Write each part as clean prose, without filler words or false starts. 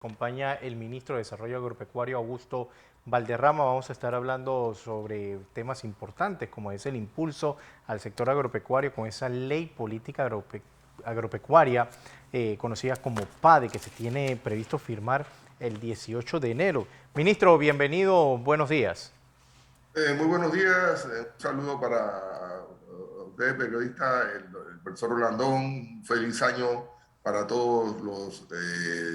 Acompaña el ministro de Desarrollo Agropecuario, Augusto Valderrama. Vamos a estar hablando sobre temas importantes como es el impulso al sector agropecuario con esa ley política agropecuaria conocida como PADE, que se tiene previsto firmar el 18 de enero. Ministro, bienvenido, buenos días. Muy buenos días, un saludo para ustedes, periodistas, el profesor Rolandón, un feliz año para todos los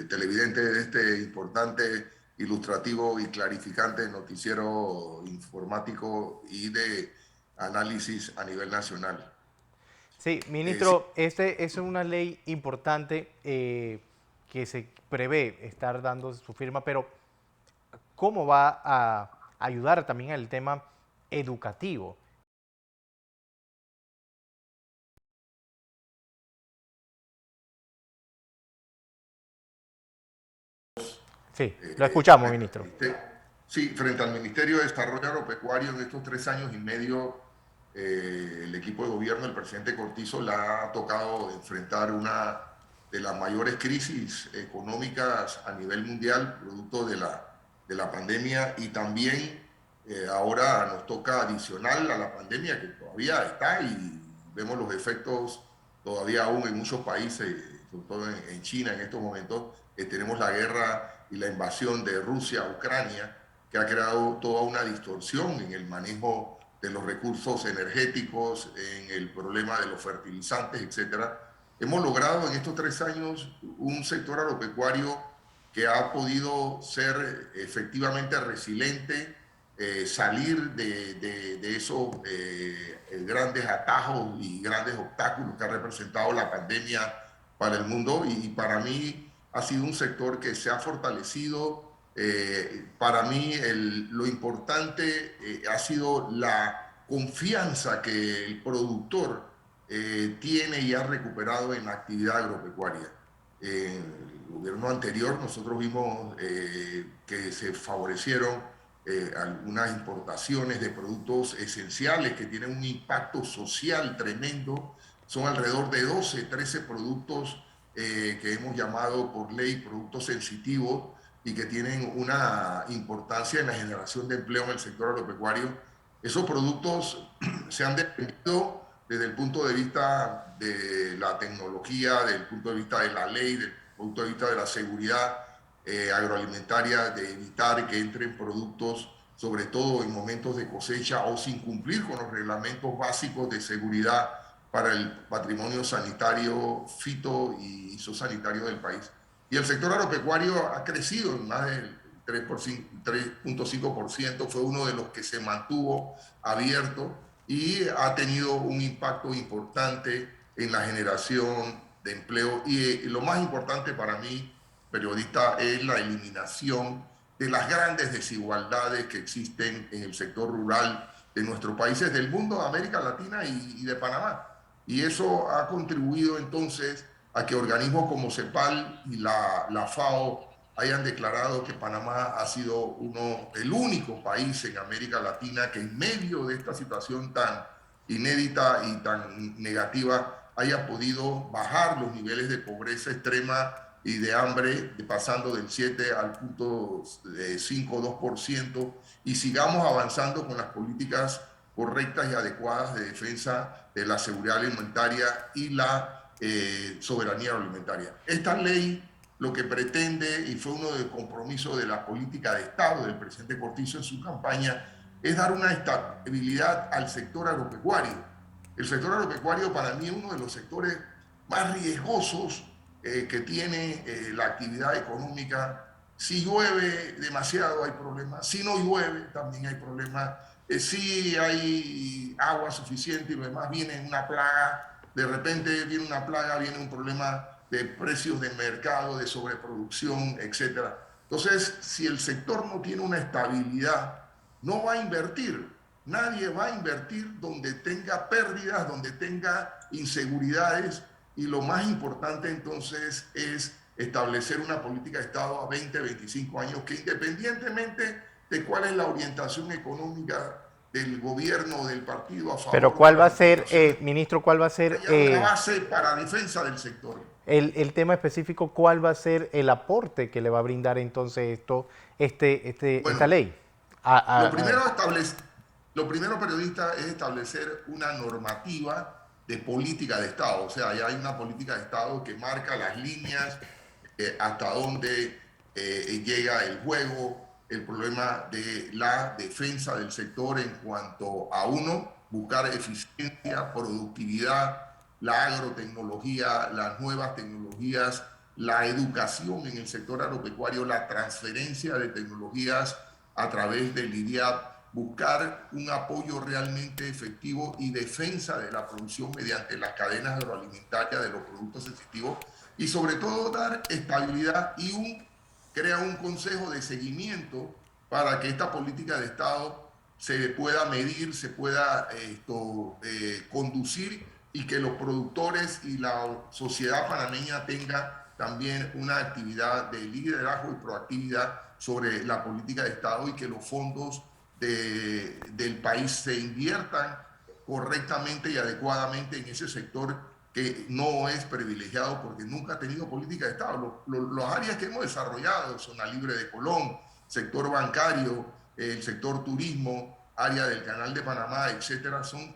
televidentes de este importante, ilustrativo y clarificante noticiero informático y de análisis a nivel nacional. Sí, Sí, ministro, este es una ley importante que se prevé estar dando su firma, pero ¿cómo va a ayudar también al tema educativo? Sí, lo escuchamos, frente al ministro. sí, frente al Ministerio de Desarrollo Agropecuario en estos 3 años y medio, el equipo de gobierno, el presidente Cortizo, le ha tocado enfrentar una de las mayores crisis económicas a nivel mundial, producto de la pandemia, y también ahora nos toca adicional a la pandemia que todavía está y vemos los efectos todavía aún en muchos países, sobre todo en China en estos momentos. Tenemos la guerra y la invasión de Rusia a Ucrania, que ha creado toda una distorsión en el manejo de los recursos energéticos, en el problema de los fertilizantes, etcétera. Hemos logrado en estos 3 años un sector agropecuario que ha podido ser efectivamente resiliente, salir de esos grandes atajos y grandes obstáculos que ha representado la pandemia para el mundo, y para mí ha sido un sector que se ha fortalecido. Para mí lo importante ha sido la confianza que el productor tiene y ha recuperado en la actividad agropecuaria. En el gobierno anterior nosotros vimos que se favorecieron algunas importaciones de productos esenciales que tienen un impacto social tremendo. Son alrededor de 12, 13 productos que hemos llamado por ley productos sensitivos y que tienen una importancia en la generación de empleo en el sector agropecuario. Esos productos se han defendido desde el punto de vista de la tecnología, desde el punto de vista de la ley, desde el punto de vista de la seguridad agroalimentaria, de evitar que entren productos, sobre todo en momentos de cosecha o sin cumplir con los reglamentos básicos de seguridad para el patrimonio sanitario, fito y sanitario del país. Y el sector agropecuario ha crecido en más del 3.5%, fue uno de los que se mantuvo abierto y ha tenido un impacto importante en la generación de empleo. Y lo más importante para mí, periodista, es la eliminación de las grandes desigualdades que existen en el sector rural de nuestros países, del mundo, de América Latina y de Panamá. Y eso ha contribuido entonces a que organismos como CEPAL y la FAO hayan declarado que Panamá ha sido el único país en América Latina que en medio de esta situación tan inédita y tan negativa haya podido bajar los niveles de pobreza extrema y de hambre, pasando del 7 al punto 5,2%, y sigamos avanzando con las políticas correctas y adecuadas de defensa de la seguridad alimentaria y la soberanía alimentaria. Esta ley lo que pretende, y fue uno de los compromisos de la política de Estado del presidente Cortizo en su campaña, es dar una estabilidad al sector agropecuario. El sector agropecuario para mí es uno de los sectores más riesgosos que tiene la actividad económica. Si llueve demasiado hay problemas, si no llueve también hay problemas, si hay agua suficiente y lo demás viene una plaga, de repente viene una plaga, viene un problema de precios de mercado, de sobreproducción, etcétera. Entonces, si el sector no tiene una estabilidad, no va a invertir. Nadie va a invertir donde tenga pérdidas, donde tenga inseguridades, y lo más importante entonces es establecer una política de Estado a 20, 25 años que, independientemente de cuál es la orientación económica del gobierno o del partido a Pero favor de ¿cuál va las a ser, exportaciones, ministro, cuál va a ser, haya una base para defensa del sector. el tema específico, ¿cuál va a ser el aporte que le va a brindar entonces esta Bueno, ley? lo A- a- primero, lo primero, periodista, es establecer una normativa de política de Estado. O sea, ya hay una política de Estado que marca las líneas, hasta dónde llega el juego, el problema de la defensa del sector en cuanto a uno, buscar eficiencia, productividad, la agrotecnología, las nuevas tecnologías, la educación en el sector agropecuario, la transferencia de tecnologías a través del IDIAP, buscar un apoyo realmente efectivo y defensa de la producción mediante las cadenas agroalimentarias de los productos sensitivos y sobre todo dar estabilidad y crea un consejo de seguimiento para que esta política de Estado se pueda medir, se pueda conducir y que los productores y la sociedad panameña tenga también una actividad de liderazgo y proactividad sobre la política de Estado y que los fondos del país se inviertan correctamente y adecuadamente en ese sector que no es privilegiado porque nunca ha tenido política de Estado. Las áreas que hemos desarrollado, zona libre de Colón, sector bancario, el sector turismo, área del Canal de Panamá, etcétera, son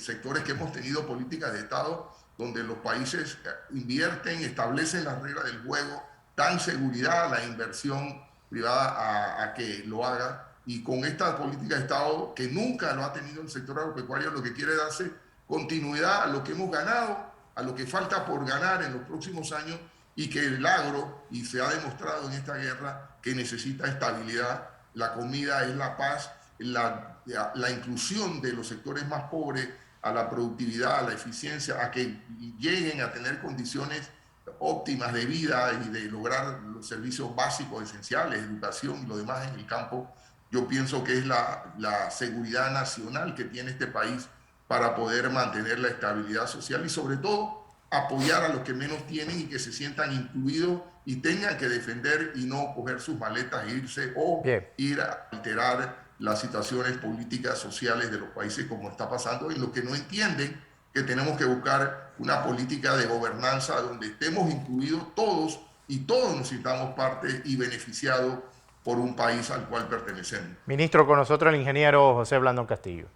sectores que hemos tenido políticas de Estado donde los países invierten, establecen las reglas del juego, dan seguridad a la inversión privada a que lo haga. Y con esta política de Estado, que nunca lo ha tenido el sector agropecuario, lo que quiere darse continuidad a lo que hemos ganado, a lo que falta por ganar en los próximos años y que el agro, y se ha demostrado en esta guerra, que necesita estabilidad. La comida es la paz, la inclusión de los sectores más pobres a la productividad, a la eficiencia, a que lleguen a tener condiciones óptimas de vida y de lograr los servicios básicos, esenciales, educación y lo demás en el campo. Yo pienso que es la seguridad nacional que tiene este país para poder mantener la estabilidad social y sobre todo apoyar a los que menos tienen y que se sientan incluidos y tengan que defender y no coger sus maletas e irse o Bien. ir a alterar las situaciones políticas, sociales de los países como está pasando y los que no entienden que tenemos que buscar una política de gobernanza donde estemos incluidos todos y todos nos sintamos parte y beneficiados por un país al cual pertenecemos. Ministro, con nosotros el ingeniero José Blandón Castillo.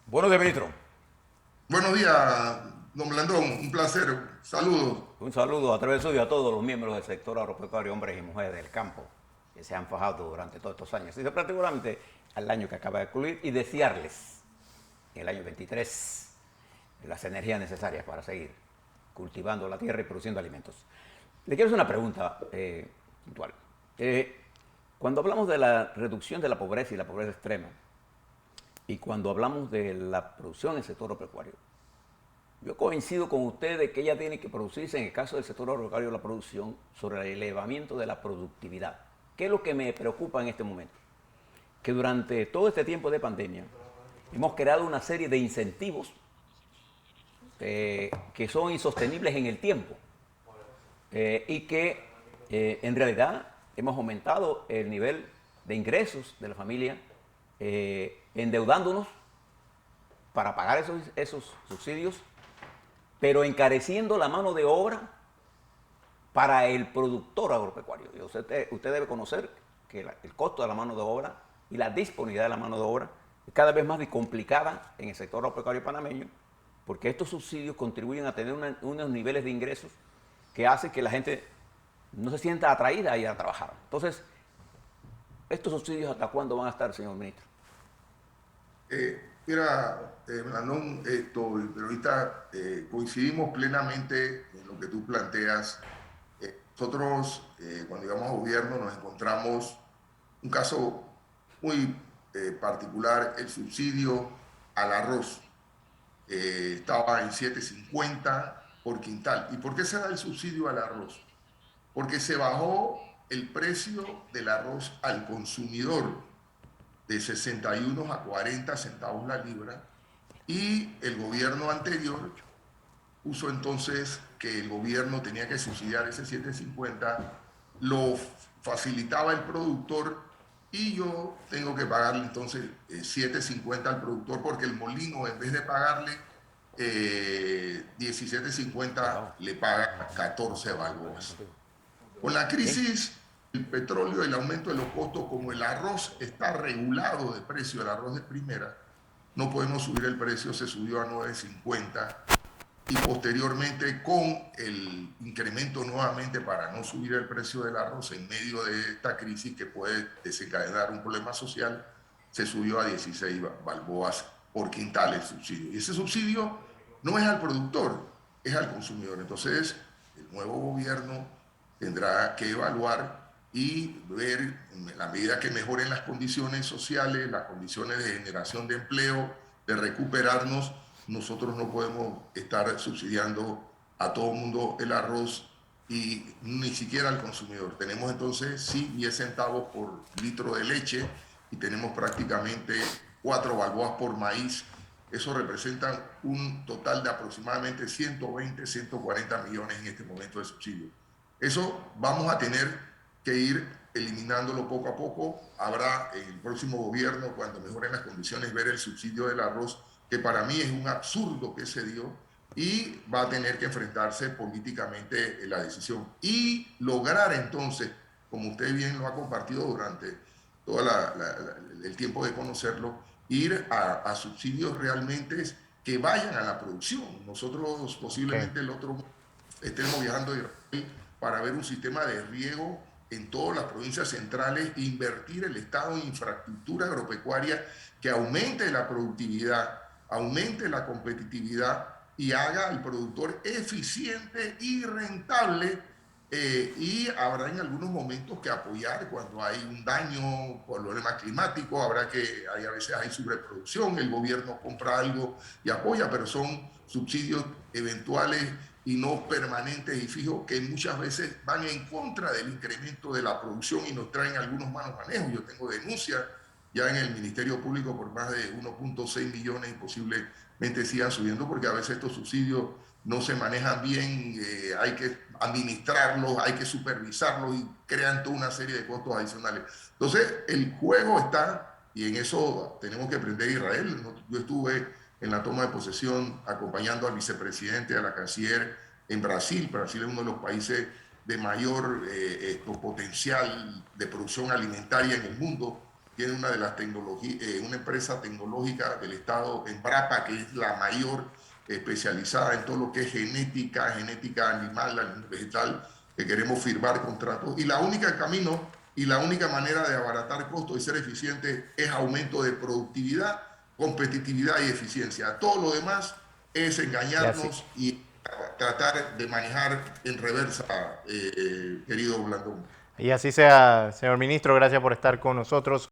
Buenos días, ministro. Buenos días, don Blandón, un placer. Saludos. Un saludo a través suyo a todos los miembros del sector agropecuario, hombres y mujeres del campo, que se han fajado durante todos estos años, y particularmente al año que acaba de concluir, y desearles en el año 23 las energías necesarias para seguir cultivando la tierra y produciendo alimentos. Le quiero hacer una pregunta puntual. Cuando hablamos de la reducción de la pobreza y la pobreza extrema, y cuando hablamos de la producción en el sector agropecuario, yo coincido con usted de que ella tiene que producirse, en el caso del sector agropecuario, la producción sobre el elevamiento de la productividad. ¿Qué es lo que me preocupa en este momento? Que durante todo este tiempo de pandemia hemos creado una serie de incentivos que son insostenibles en el tiempo y que en realidad hemos aumentado el nivel de ingresos de la familia endeudándonos para pagar esos subsidios, pero encareciendo la mano de obra para el productor agropecuario. Y usted debe conocer que el costo de la mano de obra y la disponibilidad de la mano de obra es cada vez más complicada en el sector agropecuario panameño, porque estos subsidios contribuyen a tener unos niveles de ingresos que hacen que la gente no se sienta atraída a ir a trabajar. Entonces, ¿estos subsidios hasta cuándo van a estar, señor ministro? Mira, Blandón, periodista, coincidimos plenamente en lo que tú planteas. Nosotros, cuando llegamos a gobierno, nos encontramos un caso muy particular, el subsidio al arroz. Estaba en 7.50 por quintal. ¿Y por qué se da el subsidio al arroz? Porque se bajó el precio del arroz al consumidor de 61 a 40 centavos la libra y el gobierno anterior puso entonces que el gobierno tenía que subsidiar ese 7.50, lo facilitaba el productor y yo tengo que pagarle entonces 7.50 al productor porque el molino en vez de pagarle 17.50 le paga 14 balboas. Con la Bien. crisis, el petróleo, el aumento de los costos, como el arroz está regulado de precio, el arroz de primera, no podemos subir el precio, se subió a 9.50 y posteriormente con el incremento nuevamente para no subir el precio del arroz en medio de esta crisis que puede desencadenar un problema social, se subió a 16 balboas por quintal el subsidio. Y ese subsidio no es al productor, es al consumidor. Entonces, el nuevo gobierno tendrá que evaluar y ver, en la medida que mejoren las condiciones sociales, las condiciones de generación de empleo, de recuperarnos, nosotros no podemos estar subsidiando a todo el mundo el arroz y ni siquiera al consumidor. Tenemos entonces, sí, 10 centavos por litro de leche y tenemos prácticamente 4 balboas por maíz. Eso representa un total de aproximadamente 120, 140 millones en este momento de subsidio. Eso vamos a tener que ir eliminándolo poco a poco. Habrá en el próximo gobierno, cuando mejoren las condiciones, ver el subsidio del arroz, que para mí es un absurdo que se dio, y va a tener que enfrentarse políticamente en la decisión y lograr entonces, como usted bien lo ha compartido durante todo el tiempo de conocerlo, ir a subsidios realmente que vayan a la producción. Nosotros Okay. posiblemente el otro estemos viajando a Israel para ver un sistema de riego en todas las provincias centrales, invertir el Estado en infraestructura agropecuaria que aumente la productividad, aumente la competitividad y haga al productor eficiente y rentable. Y habrá en algunos momentos que apoyar cuando hay un daño por problemas climáticos, habrá que, hay, a veces hay sobreproducción, el gobierno compra algo y apoya, pero son subsidios eventuales y no permanentes y fijos que muchas veces van en contra del incremento de la producción y nos traen algunos malos manejos. Yo tengo denuncias ya en el Ministerio Público por más de 1.6 millones y posiblemente sigan subiendo porque a veces estos subsidios no se manejan bien, hay que administrarlos, hay que supervisarlos y crean toda una serie de costos adicionales. Entonces, el juego está, y en eso tenemos que aprender Israel. Yo estuve en la toma de posesión acompañando al vicepresidente, a la canciller en Brasil. Brasil es uno de los países de mayor potencial de producción alimentaria en el mundo. Tiene una de las tecnologías, una empresa tecnológica del Estado, Embrapa, que es la mayor especializada en todo lo que es genética, genética animal, vegetal, que queremos firmar contratos. Y la única camino y la única manera de abaratar costos y ser eficiente es aumento de productividad, competitividad y eficiencia. Todo lo demás es Y así, engañarnos y tratar de manejar en reversa, querido Blandón. y así sea, señor ministro, gracias por estar con nosotros.